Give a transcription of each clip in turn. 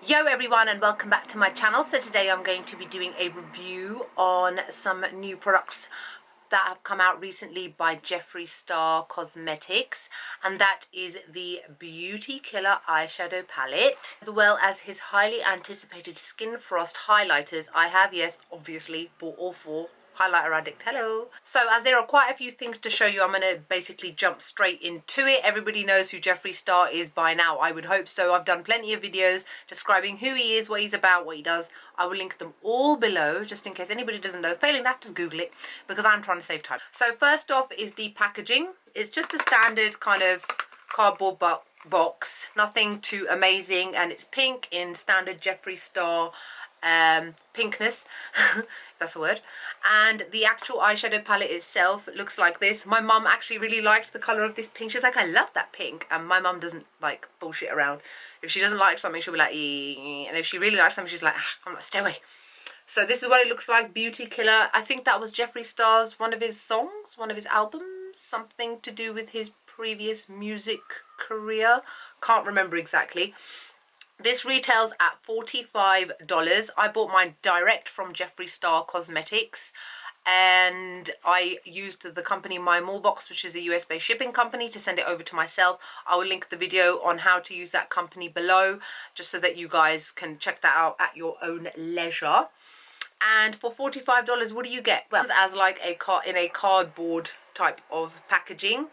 Yo everyone, and welcome back to my channel. So today I'm going to be doing a review on some new products that have come out recently by Jeffree Star Cosmetics, and that is the Beauty Killer eyeshadow palette, as well as his highly anticipated Skin Frost highlighters. I have, yes, obviously bought all four. Highlighter addict, hello. So as there are quite a few things to show you, I'm going to basically jump straight into it. Everybody knows who Jeffree Star is by now, I would hope so. I've done plenty of videos describing who he is, what he's about, what he does. I will link them all below, just in case anybody doesn't know. Failing that, just Google it, because I'm trying to save time. So first off is the packaging. It's just a standard kind of cardboard box, nothing too amazing, and it's pink in standard Jeffree Star pinkness, if that's a word. And the actual eyeshadow palette itself looks like this. My mum actually really liked the colour of this pink. She's like, I love that pink. And my mum doesn't like bullshit around. If she doesn't like something, she'll be like, eee. And if she really likes something, she's like, I'm like, stay away. So this is what it looks like, Beauty Killer. I think that was Jeffree Star's, one of his songs, one of his albums, something to do with his previous music career. Can't remember exactly. This retails at $45. I bought mine direct from Jeffree Star Cosmetics, and I used the company MyMallBox, which is a US-based shipping company, to send it over to myself. I will link the video on how to use that company below, just so that you guys can check that out at your own leisure. And for $45, what do you get? Well, as like in a cardboard type of packaging.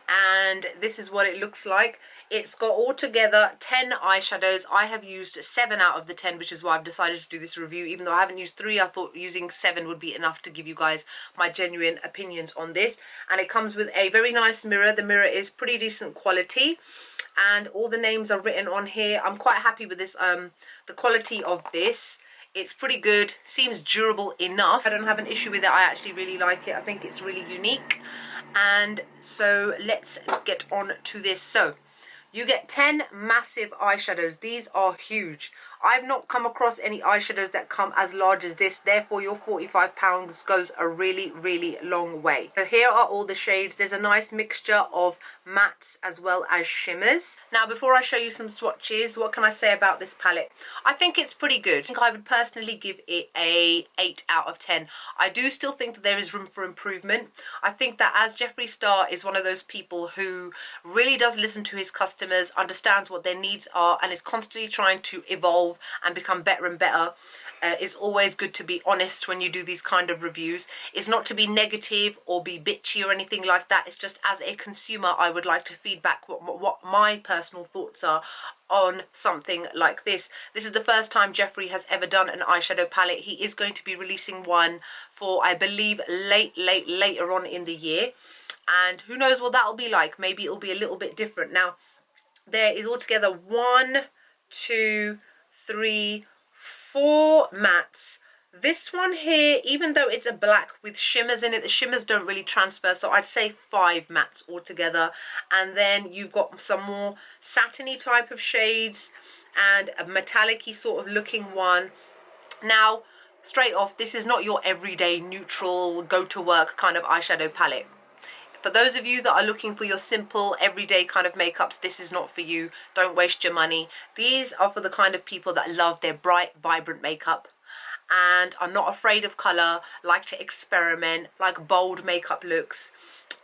And this is what it looks like. It's got altogether 10 eyeshadows. I have used 7 out of the 10, which is why I've decided to do this review. Even though I haven't used 3, I thought using 7 would be enough to give you guys my genuine opinions on this. And it comes with a very nice mirror. The mirror is pretty decent quality, and all the names are written on here. I'm quite happy with this, the quality of this. It's pretty good, seems durable enough. I don't have an issue with it. I actually really like it. I think it's really unique. And so let's get on to this. So you get 10 massive eyeshadows. These are huge. I've not come across any eyeshadows that come as large as this. Therefore, your £45 goes a really, really long way. So here are all the shades. There's a nice mixture of mattes as well as shimmers. Now, before I show you some swatches, what can I say about this palette? I think it's pretty good. I think I would personally give it a 8 out of 10. I do still think that there is room for improvement. I think that as Jeffree Star is one of those people who really does listen to his customers, understands what their needs are, and is constantly trying to evolve and become better and better. It's always good to be honest when you do these kind of reviews. It's not to be negative or be bitchy or anything like that. It's just, as a consumer, I would like to feedback what my personal thoughts are on something like this. This is the first time Jeffree has ever done an eyeshadow palette. He is going to be releasing one for, I believe, later on in the year. And who knows what that'll be like. Maybe it'll be a little bit different. Now, there is altogether 1, 2, 3, 4 mattes. This one here, even though it's a black with shimmers in it, the shimmers don't really transfer, so I'd say 5 mattes altogether. And then you've got some more satiny type of shades and a metallic-y sort of looking one. Now, straight off, this is not your everyday neutral go to work kind of eyeshadow palette. For those of you that are looking for your simple, everyday kind of makeups, this is not for you. Don't waste your money. These are for the kind of people that love their bright, vibrant makeup and are not afraid of colour, like to experiment, like bold makeup looks.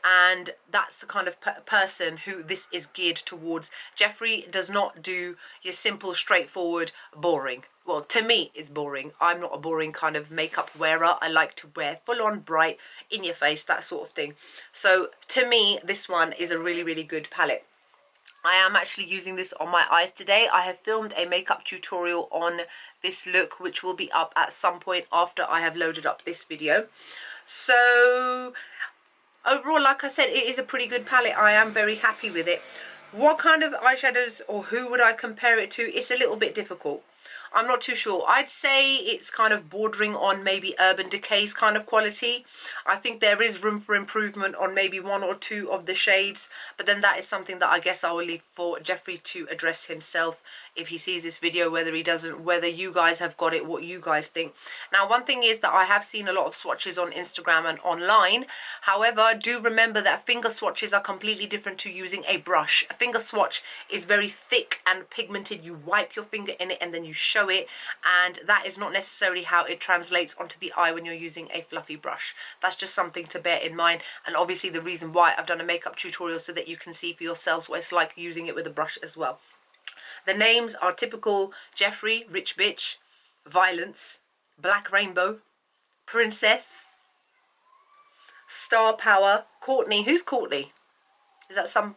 And that's the kind of person who this is geared towards. Jeffree does not do your simple, straightforward, boring. Well, to me, it's boring. I'm not a boring kind of makeup wearer. I like to wear full-on bright, in your face, that sort of thing. So to me, this one is a really, really good palette. I am actually using this on my eyes today. I have filmed a makeup tutorial on this look, which will be up at some point after I have loaded up this video. So overall, like I said, it is a pretty good palette. I am very happy with it. What kind of eyeshadows, or who would I compare it to? It's a little bit difficult. I'm not too sure. I'd say it's kind of bordering on maybe Urban Decay's kind of quality. I think there is room for improvement on maybe one or two of the shades, but then that is something that I guess I will leave for Jeffree to address himself if he sees this video, whether he doesn't, whether you guys have got it, what you guys think. Now, one thing is that I have seen a lot of swatches on Instagram and online. However, do remember that finger swatches are completely different to using a brush. A finger swatch is very thick and pigmented. You wipe your finger in it and then you show it, and that is not necessarily how it translates onto the eye when you're using a fluffy brush. That's just something to bear in mind, and obviously the reason why I've done a makeup tutorial so that you can see for yourselves what it's like using it with a brush as well. The names are typical Jeffree, Rich Bitch, Violence, Black Rainbow, Princess, Star Power, Courtney. Who's Courtney? Is that some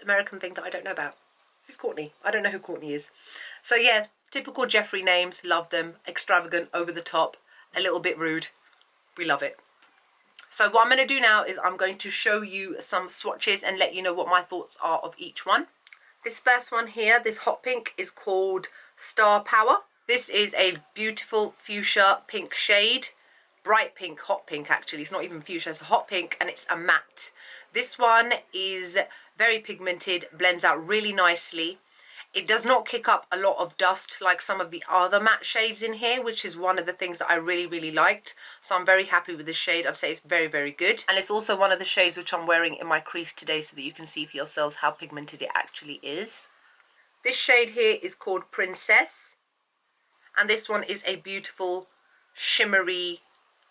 American thing that I don't know about? Who's Courtney? I don't know who Courtney is. So yeah, typical Jeffree names. Love them. Extravagant, over the top, a little bit rude. We love it. So what I'm going to do now is I'm going to show you some swatches and let you know what my thoughts are of each one. This first one here, this hot pink, is called Star Power. This is a beautiful fuchsia pink shade. Bright pink, hot pink actually. It's not even fuchsia, it's a hot pink, and it's a matte. This one is very pigmented, blends out really nicely. It does not kick up a lot of dust like some of the other matte shades in here, which is one of the things that I really liked. So I'm very happy with this shade. I'd say it's very good. And it's also one of the shades which I'm wearing in my crease today so that you can see for yourselves how pigmented it actually is. This shade here is called Princess. And this one is a beautiful shimmery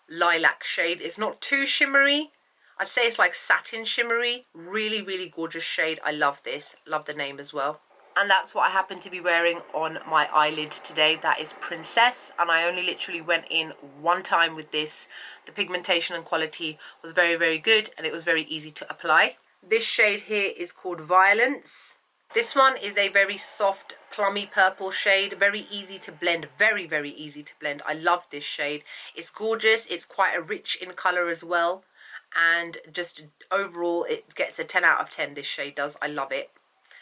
lilac shade. It's not too shimmery. I'd say it's like satin shimmery. Really gorgeous shade. I love this. Love the name as well. And that's what I happen to be wearing on my eyelid today. That is Princess, and I only literally went in one time with this. The pigmentation and quality was very good, and it was very easy to apply. This shade here is called Violence. This one is a very soft plummy purple shade, very easy to blend, very easy to blend. I love this shade. It's gorgeous. It's quite a rich in color as well, and just overall it gets a 10 out of 10. This shade does. I love it.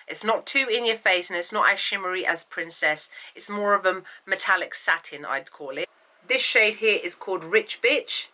It's not too in your face, and it's not as shimmery as Princess. It's more of a metallic satin, I'd call it. This shade here is called Rich Bitch,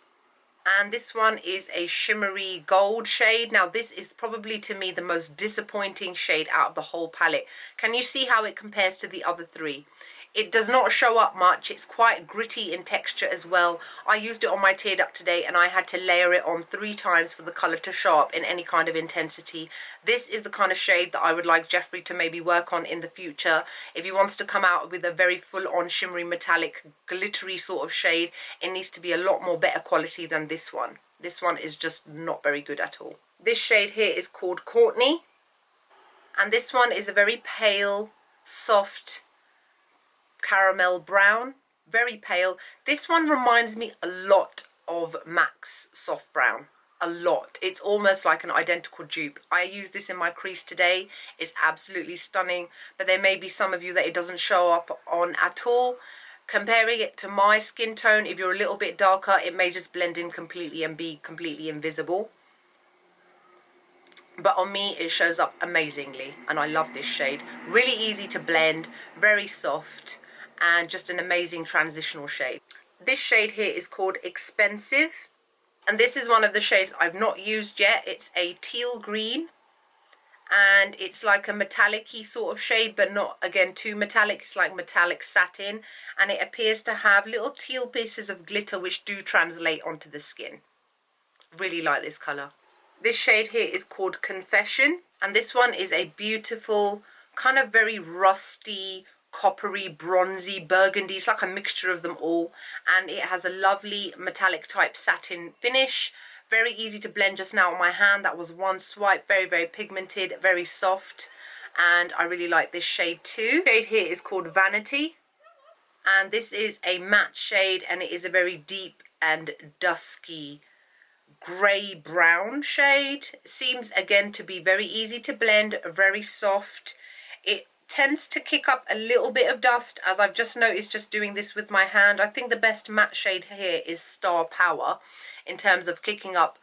and this one is a shimmery gold shade. Now this is probably to me the most disappointing shade out of the whole palette. Can you see how it compares to the other three? It does not show up much. It's quite gritty in texture as well. I used it on my tear duct today, and I had to layer it on 3 times for the colour to show up in any kind of intensity. This is the kind of shade that I would like Jeffree to maybe work on in the future. If he wants to come out with a very full-on shimmery metallic glittery sort of shade, it needs to be a lot more better quality than this one. This one is just not very good at all. This shade here is called Courtney, and this one is a very pale, soft caramel brown, very pale. This one reminds me a lot of MAC's soft brown, a lot. It's almost like an identical dupe. I used this in my crease today. It's absolutely stunning, but there may be some of you that it doesn't show up on at all. Comparing it to my skin tone, if you're a little bit darker, it may just blend in completely and be completely invisible. But on me, it shows up amazingly, and I love this shade. Really easy to blend, very soft, and just an amazing transitional shade. This shade here is called Expensive, and this is one of the shades I've not used yet. It's a teal green, and it's like a metallic-y sort of shade, but not, again, too metallic. It's like metallic satin, and it appears to have little teal pieces of glitter which do translate onto the skin. Really like this colour. This shade here is called Confession, and this one is a beautiful, kind of very rusty, coppery, bronzy, burgundy. It's like a mixture of them all, and it has a lovely metallic type satin finish. Very easy to blend just now on my hand. That was one swipe. Very pigmented, very soft, and I really like this shade too. The shade here is called Vanity, and this is a matte shade, and it is a very deep and dusky grey brown shade. Seems again to be very easy to blend, very soft. It tends to kick up a little bit of dust, as I've just noticed just doing this with my hand. I think the best matte shade here is Star Power in terms of kicking up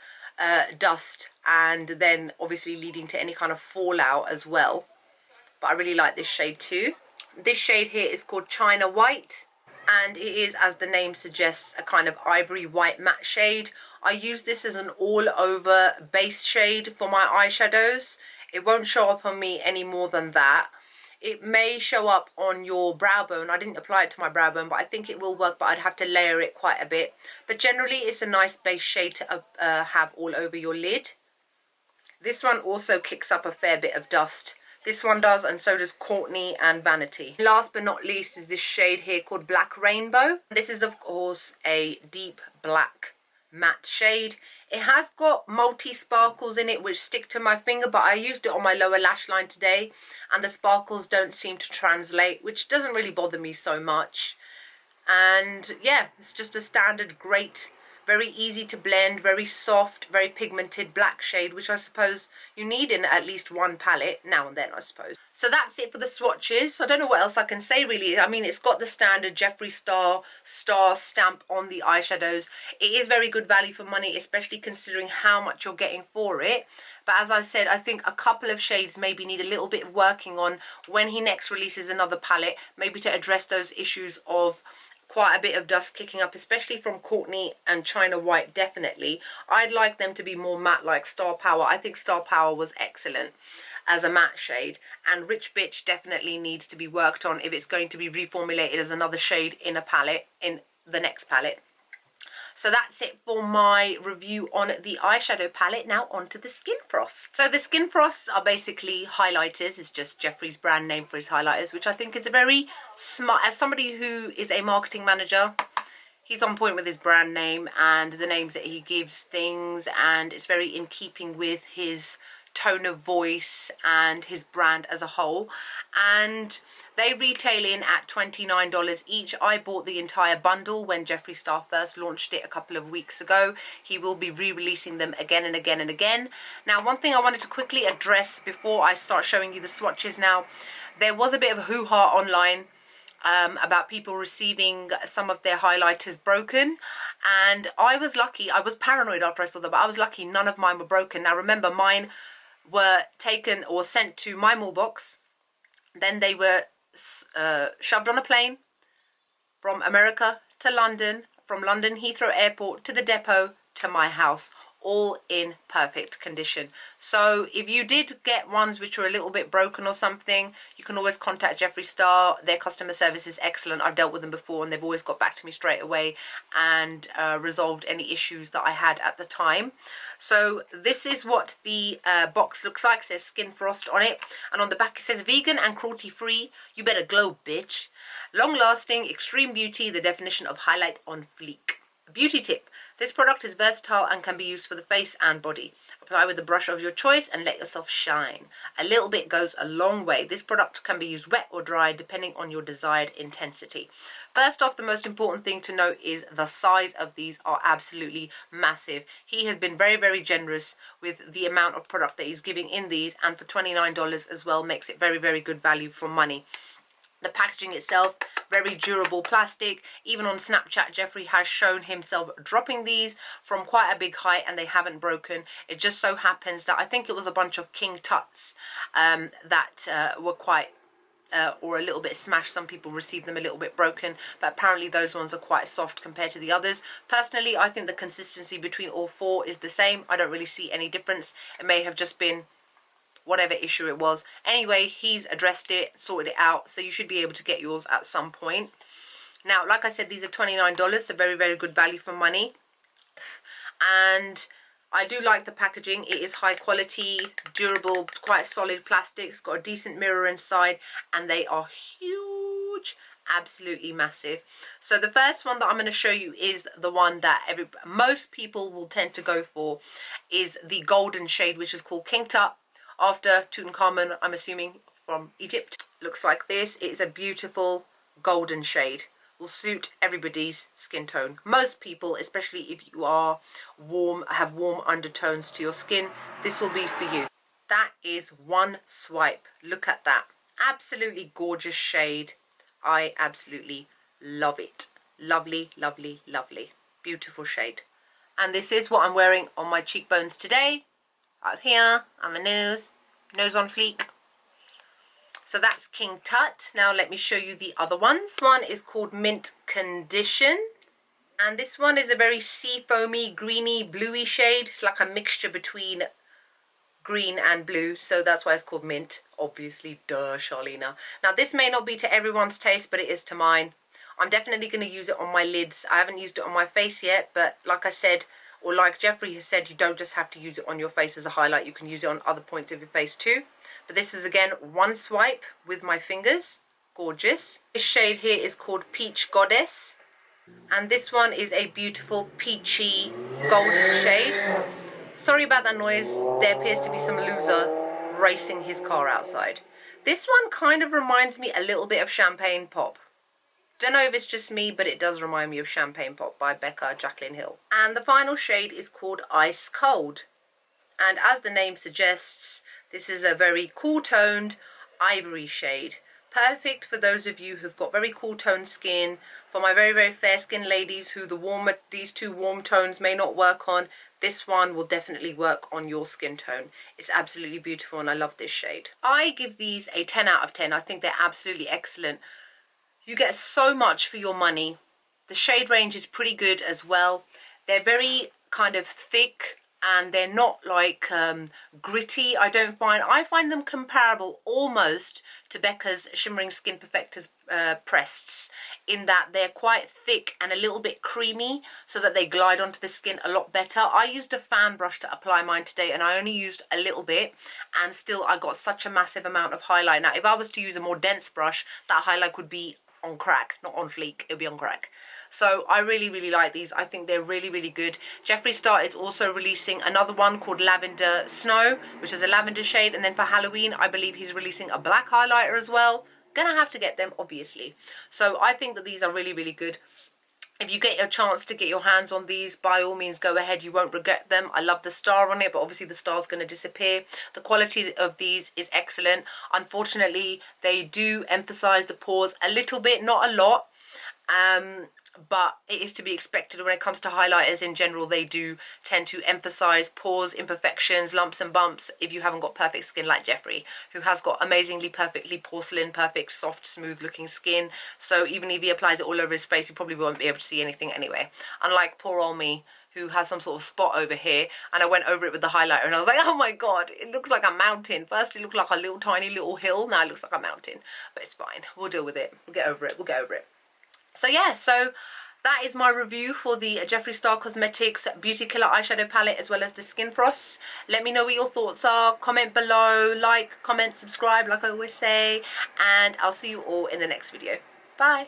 dust, and then obviously leading to any kind of fallout as well. But I really like this shade too. This shade here is called China White, and it is, as the name suggests, a kind of ivory white matte shade. I use this as an all over base shade for my eyeshadows. It won't show up on me any more than that. It may show up on your brow bone. I didn't apply it to my brow bone, but I think it will work, but I'd have to layer it quite a bit. But generally, it's a nice base shade to have all over your lid. This one also kicks up a fair bit of dust. This one does, and so does Courtney and Vanity. Last but not least is this shade here called Black Rainbow. This is, of course, a deep black matte shade. It has got multi-sparkles in it which stick to my finger, but I used it on my lower lash line today and the sparkles don't seem to translate, which doesn't really bother me so much. And yeah, it's just a standard great, very easy to blend, very soft, very pigmented black shade, which I suppose you need in at least one palette now and then, I suppose. So that's it for the swatches. I don't know what else I can say really. I mean, it's got the standard Jeffree Star stamp on the eyeshadows. It is very good value for money, especially considering how much you're getting for it. But as I said, I think a couple of shades maybe need a little bit of working on when he next releases another palette, maybe to address those issues of quite a bit of dust kicking up, especially from Courtney and China White, definitely. I'd like them to be more matte like Star Power. I think Star Power was excellent as a matte shade, and Rich Bitch definitely needs to be worked on if it's going to be reformulated as another shade in a palette, in the next palette. So that's it for my review on the eyeshadow palette. Now onto the Skin Frost. So the Skin Frosts are basically highlighters. It's just Jeffree's brand name for his highlighters, which I think is a very smart, as somebody who is a marketing manager, he's on point with his brand name and the names that he gives things, and it's very in keeping with his tone of voice and his brand as a whole. And they retail in at $29 each. I bought the entire bundle when Jeffree Star first launched it a couple of weeks ago. He will be re-releasing them again and again and again. Now, one thing I wanted to quickly address before I start showing you the swatches now, there was a bit of a hoo-ha online about people receiving some of their highlighters broken, and I was lucky. I was paranoid after I saw them, but I was lucky none of mine were broken. Now remember, mine were taken or sent to MyMallBox, then they were shoved on a plane from America to London, from London Heathrow Airport to the depot to my house, all in perfect condition. So if you did get ones which were a little bit broken or something, you can always contact Jeffree Star. Their customer service is excellent. I've dealt with them before and they've always got back to me straight away and resolved any issues that I had at the time. So this is what the box looks like. It says Skin Frost on it, and on the back it says vegan and cruelty free. You better glow, bitch. Long lasting, extreme beauty, the definition of highlight on fleek. A beauty tip: this product is versatile and can be used for the face and body. Apply with a brush of your choice and let yourself shine. A little bit goes a long way. This product can be used wet or dry depending on your desired intensity. First off, the most important thing to note is the size of these are absolutely massive. He has been very, very generous with the amount of product that he's giving in these, and for $29 as well makes it very, very good value for money. The packaging itself, very durable plastic. Even on Snapchat, Jeffree has shown himself dropping these from quite a big height and they haven't broken. It just so happens that I think it was a bunch of King Tuts that were quite or a little bit smashed. Some people received them a little bit broken, but apparently those ones are quite soft compared to the others. Personally, I think the consistency between all four is the same. I don't really see any difference. It may have just been whatever issue it was. Anyway, he's addressed it, sorted it out, so you should be able to get yours at some point. Now, like I said, these are $29, so very, very good value for money. And I do like the packaging. It is high quality, durable, quite solid plastic. It's got a decent mirror inside, and they are huge, absolutely massive. So the first one that I'm going to show you is the one that most people will tend to go for, is the golden shade, which is called King Tut, after Tutankhamun, I'm assuming, from Egypt. Looks like this. It's a beautiful golden shade. Will suit everybody's skin tone. Most people, especially if you are warm, have warm undertones to your skin, this will be for you. That is one swipe. Look at that. Absolutely gorgeous shade. I absolutely love it. Lovely, lovely, lovely. Beautiful shade. And this is what I'm wearing on my cheekbones today. Up here, on my nose on fleek. So that's King Tut. Now let me show you the other ones. This one is called Mint Condition. And this one is a very sea foamy, greeny, bluey shade. It's like a mixture between green and blue, so that's why it's called Mint. Obviously, duh, Charlena. Now this may not be to everyone's taste, but it is to mine. I'm definitely going to use it on my lids. I haven't used it on my face yet, but like I said, or like Jeffree has said, you don't just have to use it on your face as a highlight. You can use it on other points of your face too. But this is, again, one swipe with my fingers. Gorgeous. This shade here is called Peach Goddess. And this one is a beautiful peachy golden shade. Sorry about that noise. There appears to be some loser racing his car outside. This one kind of reminds me a little bit of Champagne Pop. Don't know if it's just me, but it does remind me of Champagne Pop by Becca Jacqueline Hill. And the final shade is called Ice Cold. And as the name suggests, this is a very cool-toned ivory shade. Perfect for those of you who've got very cool-toned skin. For my very, very fair-skinned ladies who these two warm tones may not work on, this one will definitely work on your skin tone. It's absolutely beautiful and I love this shade. I give these a 10 out of 10. I think they're absolutely excellent. You get so much for your money. The shade range is pretty good as well. They're very kind of thick and they're not like gritty. I find them comparable almost to Becca's Shimmering Skin Perfectors Prests, in that they're quite thick and a little bit creamy so that they glide onto the skin a lot better. I used a fan brush to apply mine today and I only used a little bit and still I got such a massive amount of highlight. Now if I was to use a more dense brush, that highlight would be on crack, not on fleek, it would be on crack. So I really, really like these. I think they're really, really good. Jeffree Star is also releasing another one called Lavender Snow, which is a lavender shade. And then for Halloween, I believe he's releasing a black highlighter as well. Gonna have to get them, obviously. So I think that these are really, really good. If you get a chance to get your hands on these, by all means, go ahead. You won't regret them. I love the star on it, but obviously the star's going to disappear. The quality of these is excellent. Unfortunately, they do emphasize the pores a little bit, not a lot. But it is to be expected when it comes to highlighters in general. They do tend to emphasize pores, imperfections, lumps and bumps if you haven't got perfect skin like Jeffree, who has got amazingly perfectly porcelain, perfect, soft, smooth looking skin. So even if he applies it all over his face, you probably won't be able to see anything anyway. Unlike poor old me, who has some sort of spot over here, and I went over it with the highlighter and I was like, oh my god, it looks like a mountain. First it looked like a little tiny little hill, now it looks like a mountain. But it's fine, we'll deal with it, we'll get over it, we'll get over it. So yeah, so that is my review for the Jeffree Star Cosmetics Beauty Killer Eyeshadow Palette as well as the Skin Frosts. Let me know what your thoughts are. Comment below, like, comment, subscribe like I always say. And I'll see you all in the next video. Bye.